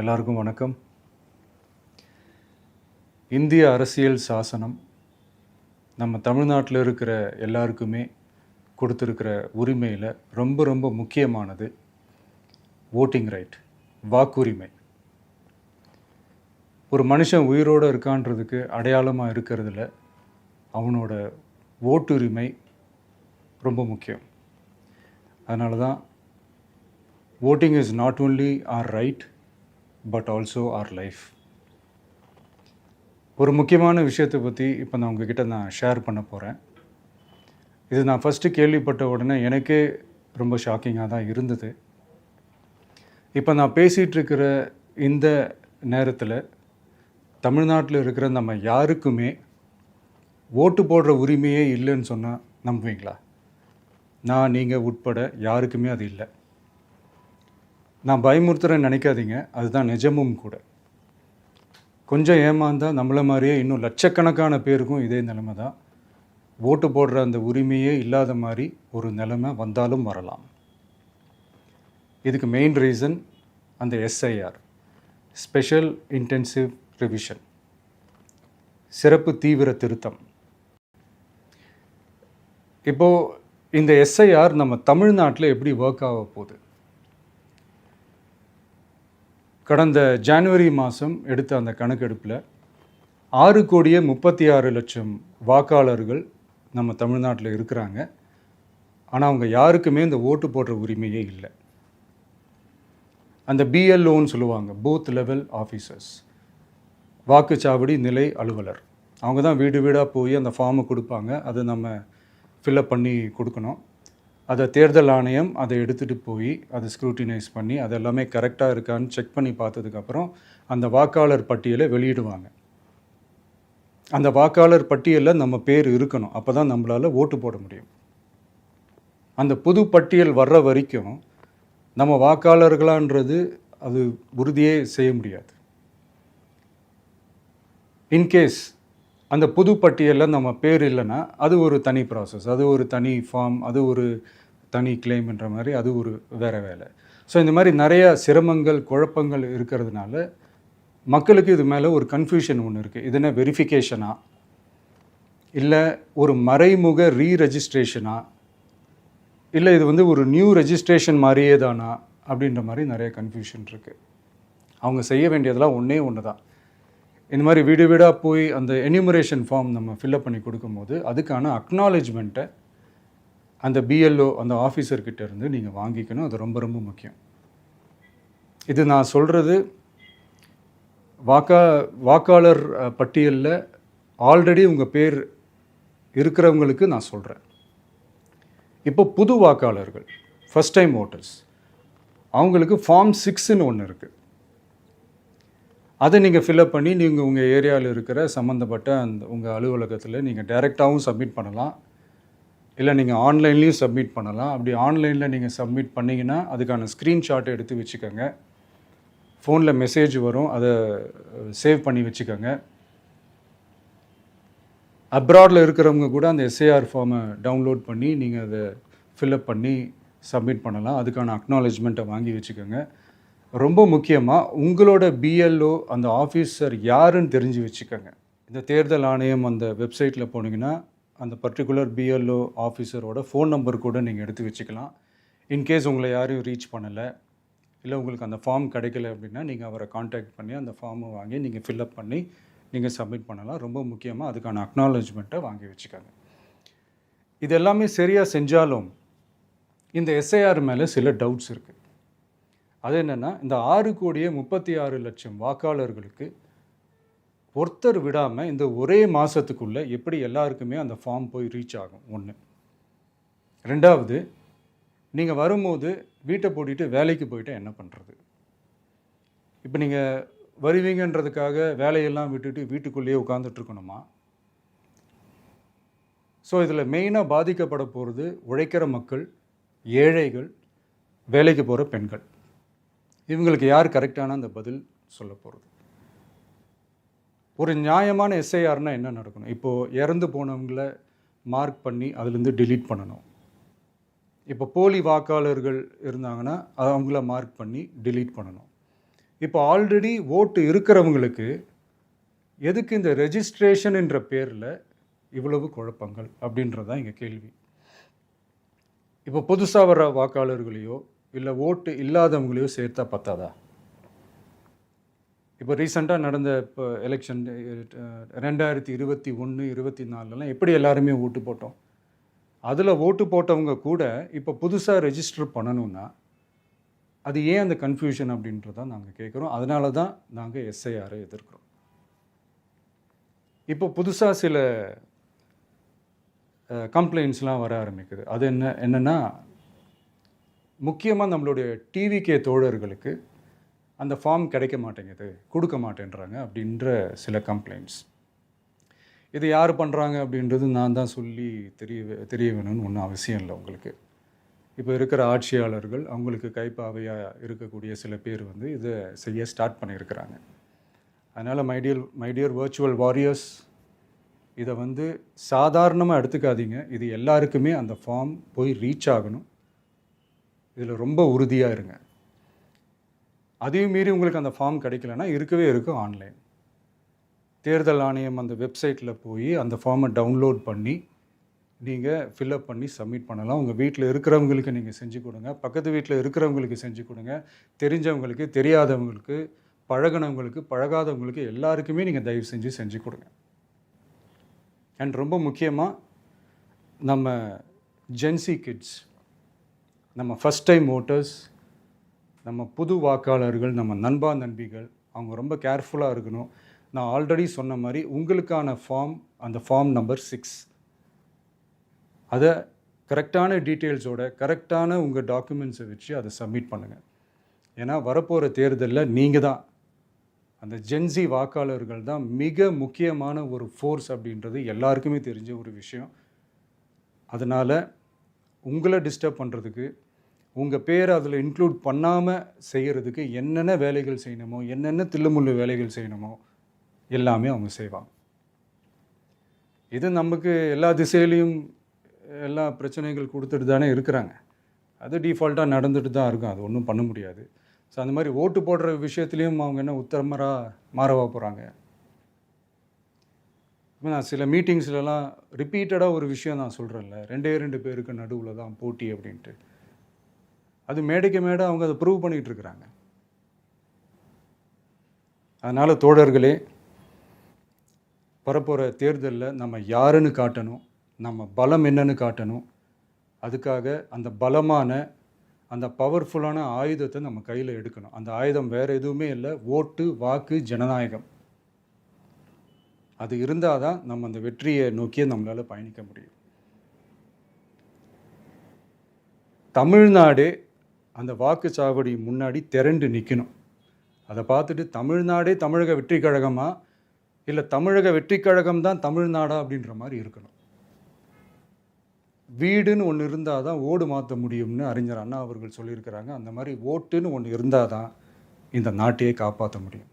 எல்லாருக்கும் வணக்கம். இந்திய அரசியல் சாசனம் நம்ம தமிழ்நாட்டில் இருக்கிற எல்லாருக்குமே கொடுத்துருக்கிற உரிமையில் ரொம்ப ரொம்ப முக்கியமானது ஓட்டிங் ரைட், வாக்குரிமை. ஒரு மனுஷன் உயிரோடு இருக்கான்றதுக்கு அடையாளமாக இருக்கிறதுல அவனோட ஓட்டுரிமை ரொம்ப முக்கியம். அதனால தான் voting is not only our right but also our life. ஒரு முக்கியமான விஷயத்தை பற்றி இப்போ நான் உங்ககிட்ட ஷேர் பண்ண போகிறேன். இது நான் ஃபஸ்ட்டு கேள்விப்பட்ட உடனே எனக்கே ரொம்ப ஷாக்கிங்காக தான் இருந்தது. இப்போ நான் பேசிகிட்டு இருக்கிற இந்த நேரத்தில் தமிழ்நாட்டில் இருக்கிற நம்ம யாருக்குமே ஓட்டு போடுற உரிமையே இல்லைன்னு சொன்னால் நம்புவீங்களா? நான் நீங்கள் உட்பட யாருக்குமே அது இல்லை. நான் பயமுறுத்துறேன்னு நினைக்காதீங்க, அதுதான் நிஜமும் கூட. கொஞ்சம் ஏமாந்தால் நம்மளை மாதிரியே இன்னும் லட்சக்கணக்கான பேருக்கும் இதே நிலைமை தான். ஓட்டு போடுற அந்த உரிமையே இல்லாத மாதிரி ஒரு நிலைமை வந்தாலும் வரலாம். இதுக்கு மெயின் ரீசன் அந்த எஸ்ஐஆர், ஸ்பெஷல் இன்டென்சிவ் ரிவிஷன், சிறப்பு தீவிர திருத்தம். இப்போது இந்த எஸ்ஐஆர் நம்ம தமிழ்நாட்டில் எப்படி ஒர்க் ஆக போகுது? கடந்த ஜனவரி மாதம் எடுத்த அந்த கணக்கெடுப்பில் 6,36,00,000 வாக்காளர்கள் நம்ம தமிழ்நாட்டில் இருக்கிறாங்க. ஆனால் அவங்க யாருக்குமே இந்த ஓட்டு போடுற உரிமையே இல்லை. அந்த பிஎல்ஓன்னு சொல்லுவாங்க, பூத் லெவல் ஆஃபீஸர்ஸ், வாக்குச்சாவடி நிலை அலுவலர். அவங்க தான் வீடு வீடாக போய் அந்த ஃபார்மை கொடுப்பாங்க. அதை நம்ம ஃபில்அப் பண்ணி கொடுக்கணும். அதை தேர்தல் ஆணையம் அதை எடுத்துகிட்டு போய் அதை ஸ்க்ரூட்டினைஸ் பண்ணி அது எல்லாமே கரெக்டாக இருக்கான்னு செக் பண்ணி பார்த்ததுக்கப்புறம் அந்த வாக்காளர் பட்டியலை வெளியிடுவாங்க. அந்த வாக்காளர் பட்டியலில் நம்ம பேர் இருக்கணும், அப்போ தான் நம்மளால் ஓட்டு போட முடியும். அந்த புது பட்டியல் வர்ற வரைக்கும் நம்ம வாக்காளர்களான்றது அது உறுதியே செய்ய முடியாது. இன்கேஸ் அந்த புது பட்டியலில் நம்ம பேர் இல்லைன்னா அது ஒரு தனி ப்ராசஸ், அது ஒரு தனி ஃபார்ம், அது ஒரு தனி கிளைம்ன்ற மாதிரி அது ஒரு வேறு வேலை. ஸோ இந்த மாதிரி நிறையா சிரமங்கள் குழப்பங்கள் இருக்கிறதுனால மக்களுக்கு இது மேலே ஒரு கன்ஃபியூஷன் ஒன்று இருக்குது. இது என்ன வெரிஃபிகேஷனா இல்லை ஒரு மறைமுக ரீரெஜிஸ்ட்ரேஷனா இல்லை இது ஒரு நியூ ரெஜிஸ்ட்ரேஷன் மாதிரியே தானா அப்படின்ற மாதிரி நிறைய கன்ஃபியூஷன் இருக்குது. அவங்க செய்ய வேண்டியதெல்லாம் ஒன்று தான். இந்த மாதிரி வீடு வீடாக போய் அந்த எனிமரேஷன் ஃபார்ம் நம்ம ஃபில்அப் பண்ணி கொடுக்கும்போது அதுக்கான அக்னாலேஜ்மெண்ட்டை அந்த பிஎல்ஓ அந்த ஆஃபீஸர்கிட்ட இருந்து நீங்கள் வாங்கிக்கணும். அது ரொம்ப ரொம்ப முக்கியம். இது நான் சொல்கிறது வாக்காளர் பட்டியலில் ஆல்ரெடி உங்கள் பேர் இருக்கிறவங்களுக்கு நான் சொல்கிறேன். இப்போ புது வாக்காளர்கள், ஃபஸ்ட் டைம் ஓட்டர்ஸ், அவங்களுக்கு ஃபார்ம் 6ன்னு ஒன்று இருக்குது. அதை நீங்கள் ஃபில்அப் பண்ணி நீங்கள் உங்கள் ஏரியாவில் இருக்கிற சம்மந்தப்பட்ட அந்த உங்கள் அலுவலகத்தில் நீங்கள் டைரெக்டாகவும் சப்மிட் பண்ணலாம், இல்லை நீங்கள் ஆன்லைன்லேயும் சப்மிட் பண்ணலாம். அப்படி ஆன்லைனில் நீங்கள் சப்மிட் பண்ணிங்கன்னா அதுக்கான ஸ்க்ரீன்ஷாட்டை எடுத்து வச்சுக்கோங்க. ஃபோனில் மெசேஜ் வரும், அதை சேவ் பண்ணி வச்சுக்கோங்க. அப்ராடில் இருக்கிறவங்க கூட அந்த எஸ்ஐஆர் ஃபார்மை டவுன்லோட் பண்ணி நீங்கள் அதை ஃபில்அப் பண்ணி சப்மிட் பண்ணலாம். அதுக்கான அக்னாலேஜ்மெண்ட்டை வாங்கி வச்சுக்கோங்க. ரொம்ப முக்கியமாக உங்களோட பிஎல்ஓ அந்த ஆஃபீஸர் யாருன்னு தெரிஞ்சு வச்சுக்கோங்க. இந்த தேர்தல் ஆணையம் அந்த வெப்சைட்டில் போனீங்கன்னா அந்த பர்டிகுலர் பிஎல்ஓ ஆஃபீஸரோட ஃபோன் நம்பர் கூட நீங்கள் எடுத்து வச்சுக்கலாம். இன்கேஸ் உங்களை யாரையும் ரீச் பண்ணலை, இல்லை உங்களுக்கு அந்த ஃபார்ம் கிடைக்கல அப்படின்னா நீங்கள் அவரை காண்டாக்ட் பண்ணி அந்த ஃபார்மை வாங்கி நீங்கள் ஃபில்அப் பண்ணி நீங்கள் சப்மிட் பண்ணலாம். ரொம்ப முக்கியமாக அதுக்கான அக்னாலேஜ்மெண்ட்டை வாங்கி வச்சுக்கோங்க. இது எல்லாமே சரியாக செஞ்சாலும் இந்த எஸ்ஐஆர் மேலே சில டவுட்ஸ் இருக்குது. அது என்னென்னா, இந்த 6,36,00,000 வாக்காளர்களுக்கு ஒருத்தர் விடாமல் இந்த ஒரே மாதத்துக்குள்ளே எப்படி எல்லாருக்குமே அந்த ஃபார்ம் போய் ரீச் ஆகும்? ஒன்று. ரெண்டாவது, நீங்கள் வரும்போது வீட்டை பூட்டிட்டு வேலைக்கு போயிட்டு என்ன பண்ணுறது? இப்போ நீங்கள் வருவீங்கன்றதுக்காக வேலையெல்லாம் விட்டுட்டு வீட்டுக்குள்ளேயே உட்காந்துட்ருக்கணுமா? ஸோ இதில் மெயினாக பாதிக்கப்பட போகிறது உழைக்கிற மக்கள், ஏழைகள், வேலைக்கு போகிற பெண்கள். இவங்களுக்கு யார் கரெக்டான அந்த பதில் சொல்ல போகிறது? ஒரு நியாயமான எஸ்ஐஆர்னால் என்ன நடக்கணும்? இப்போது இறந்து போனவங்களை மார்க் பண்ணி அதுலேருந்து டிலீட் பண்ணணும். இப்போ போலி வாக்காளர்கள் இருந்தாங்கன்னா அவங்கள மார்க் பண்ணி டிலீட் பண்ணணும். இப்போ ஆல்ரெடி ஓட்டு இருக்கிறவங்களுக்கு எதுக்கு இந்த ரெஜிஸ்ட்ரேஷன் என்ற பேரில் இவ்வளவு குழப்பங்கள் அப்படின்றது தான் எங்கள் கேள்வி. இப்போ புதுசாக வர வாக்காளர்களையோ இல்லை ஓட்டு இல்லாதவங்களையோ சேர்த்தா பத்தாதா? இப்போ ரீசெண்டாக நடந்த இப்போ எலெக்ஷன் 2021, 24 எப்படி எல்லாருமே ஓட்டு போட்டோம்? அதில் ஓட்டு போட்டவங்க கூட இப்போ புதுசாக ரெஜிஸ்டர் பண்ணணும்னா அது ஏன் அந்த கன்ஃபியூஷன் அப்படின்றதான் நாங்கள் கேட்குறோம். அதனால தான் நாங்கள் எஸ்ஐஆரை எதிர்க்கிறோம். இப்போ புதுசாக சில கம்ப்ளைண்ட்ஸ்லாம் வர ஆரம்பிக்குது. அது என்னென்னா முக்கியமாக நம்மளுடைய டிவிகே தோழர்களுக்கு அந்த ஃபார்ம் கிடைக்க மாட்டேங்குது, கொடுக்க மாட்டேன்றாங்க அப்படின்ற சில கம்ப்ளைண்ட்ஸ். இது யார் பண்ணுறாங்க அப்படின்றது நான் தான் சொல்லி தெரிய வேணும்னு ஒன்றும் அவசியம் இல்லை உங்களுக்கு. இப்போ இருக்கிற ஆட்சியாளர்கள் அவங்களுக்கு கைப்பாவையாக இருக்கக்கூடிய சில பேர் வந்து இதை செய்ய ஸ்டார்ட் பண்ணியிருக்கிறாங்க. அதனால் மைடியர் வர்ச்சுவல் வாரியர்ஸ், இதை வந்து சாதாரணமாக எடுத்துக்காதீங்க. இது எல்லாருக்குமே அந்த ஃபார்ம் போய் ரீச் ஆகணும். இதில் ரொம்ப உறுதியாக இருங்க. அதையும் மீறி உங்களுக்கு அந்த ஃபார்ம் கிடைக்கலன்னா இருக்கவே இருக்கும் ஆன்லைன். தேர்தல் ஆணையம் அந்த வெப்சைட்டில் போய் அந்த ஃபார்மை டவுன்லோட் பண்ணி நீங்கள் ஃபில்அப் பண்ணி சப்மிட் பண்ணலாம். உங்கள் வீட்டில் இருக்கிறவங்களுக்கு நீங்கள் செஞ்சு கொடுங்க, பக்கத்து வீட்டில் இருக்கிறவங்களுக்கு செஞ்சு கொடுங்க, தெரிஞ்சவங்களுக்கு, தெரியாதவங்களுக்கு, பழகினவங்களுக்கு, பழகாதவங்களுக்கு எல்லாருக்குமே நீங்கள் தயவு செஞ்சு கொடுங்க. அண்ட் ரொம்ப முக்கியமாக நம்ம ஜென்சி கிட்ஸ், நம்ம ஃபஸ்ட் டைம் ஓட்டர்ஸ், நம்ம புது வாக்காளர்கள், நம்ம நண்பா நண்பிகள், அவங்க ரொம்ப கேர்ஃபுல்லாக இருக்கணும். நான் ஆல்ரெடி சொன்ன மாதிரி உங்களுக்கான ஃபார்ம், அந்த ஃபார்ம் நம்பர் 6, அதை கரெக்டான டீட்டெயில்ஸோட கரெக்டான உங்கள் டாக்குமெண்ட்ஸை வச்சு அதை சப்மிட் பண்ணுங்கள். ஏன்னா வரப்போகிற தேர்தலில் நீங்கள் தான், அந்த ஜென்சி வாக்காளர்கள் தான் மிக முக்கியமான ஒரு ஃபோர்ஸ் அப்படின்றது எல்லாருக்குமே தெரிஞ்ச ஒரு விஷயம். அதனால் உங்களை டிஸ்டர்ப் பண்ணுறதுக்கு, உங்கள் பேரை அதில் இன்க்ளூட் பண்ணாமல் செய்கிறதுக்கு என்னென்ன வேலைகள் செய்யணுமோ, என்னென்ன தில்லுமுள்ளு வேலைகள் செய்யணுமோ எல்லாமே அவங்க செய்வாங்க. இது நமக்கு எல்லா திசையிலையும் எல்லா பிரச்சனைகள் கொடுத்துட்டு தானே இருக்கிறாங்க. அது டிஃபால்ட்டாக நடந்துட்டு தான் இருக்கும், அது ஒன்றும் பண்ண முடியாது. ஸோ அந்த மாதிரி ஓட்டு போடுற விஷயத்துலேயும் அவங்க என்ன உத்தரமராக மாறவா போகிறாங்க? இப்போ நான் சில மீட்டிங்ஸ்லலாம் ரிப்பீட்டடாக ஒரு விஷயம் நான் சொல்கிறேன்ல, 2 பேருக்கு நடுவில் தான் போட்டி அப்படின்ட்டு. அது மேடைக்கு மேடை அவங்க அதை ப்ரூவ் பண்ணிகிட்டு இருக்கிறாங்க. அதனால் தோழர்களே, வரப்போகிற தேர்தலில் நம்ம யாருன்னு காட்டணும், நம்ம பலம் என்னன்னு காட்டணும். அதுக்காக அந்த பலமான, அந்த பவர்ஃபுல்லான ஆயுதத்தை நம்ம கையில் எடுக்கணும். அந்த ஆயுதம் வேறு எதுவுமே இல்லை, ஓட்டு, வாக்கு, ஜனநாயகம். அது இருந்தால் தான் நம்ம அந்த வெற்றியை நோக்கியே நம்மளால் பயணிக்க முடியும். தமிழ்நாடே அந்த வாக்குச்சாவடி முன்னாடி திரண்டு நிற்கணும். அதை பார்த்துட்டு தமிழ்நாடே தமிழக வெற்றி கழகமா, இல்லை தமிழக வெற்றி கழகம் தான் தமிழ்நாடா அப்படின்ற மாதிரி இருக்கணும். வீடுன்னு ஒன்று இருந்தால் தான் ஓடு மாற்ற முடியும்னு அறிஞர் அண்ணா அவர்கள் சொல்லியிருக்கிறாங்க. அந்த மாதிரி ஓட்டுன்னு ஒன்று இருந்தால் தான் இந்த நாட்டையே காப்பாற்ற முடியும்.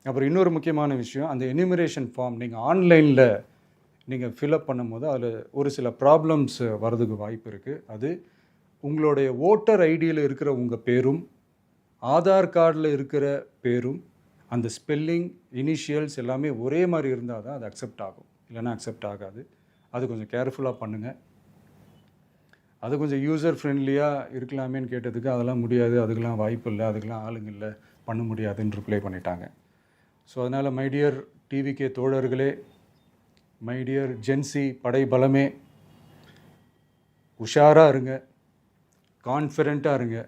அப்புறம் இன்னொரு முக்கியமான விஷயம், அந்த எனிமரேஷன் ஃபார்ம் நீங்கள் ஆன்லைனில் நீங்கள் ஃபில்அப் பண்ணும்போது அதில் ஒரு சில ப்ராப்ளம்ஸ் வர்றதுக்கு வாய்ப்பு இருக்குது. அது உங்களுடைய ஓட்டர் ஐடியில் இருக்கிற உங்கள் பேரும், ஆதார் கார்டில் இருக்கிற பேரும், அந்த ஸ்பெல்லிங், இனிஷியல்ஸ் எல்லாமே ஒரே மாதிரி இருந்தால் தான் அது அக்செப்ட் ஆகும், இல்லைன்னா அக்செப்ட் ஆகாது. அது கொஞ்சம் கேர்ஃபுல்லாக பண்ணுங்கள். அது கொஞ்சம் யூசர் ஃப்ரெண்ட்லியாக இருக்கலாமேன்னு கேட்டதுக்கு அதெல்லாம் முடியாது, அதுக்கெலாம் வாய்ப்பு இல்லை, அதுக்கெலாம் ஆளுங்க இல்லை, பண்ண முடியாதுன்னு ரிப்ளை பண்ணிட்டாங்க. ஸோ அதனால் மைடியர் டிவிகே தோழர்களே, மைடியர் ஜென்சி படை பலமே, உஷாராக இருங்க, கான்ஃபிடெண்ட்டாக இருங்க,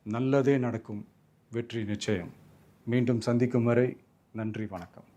நல்லதே நடக்கும், வெற்றி நிச்சயம். மீண்டும் சந்திக்கும் வரை நன்றி, வணக்கம்.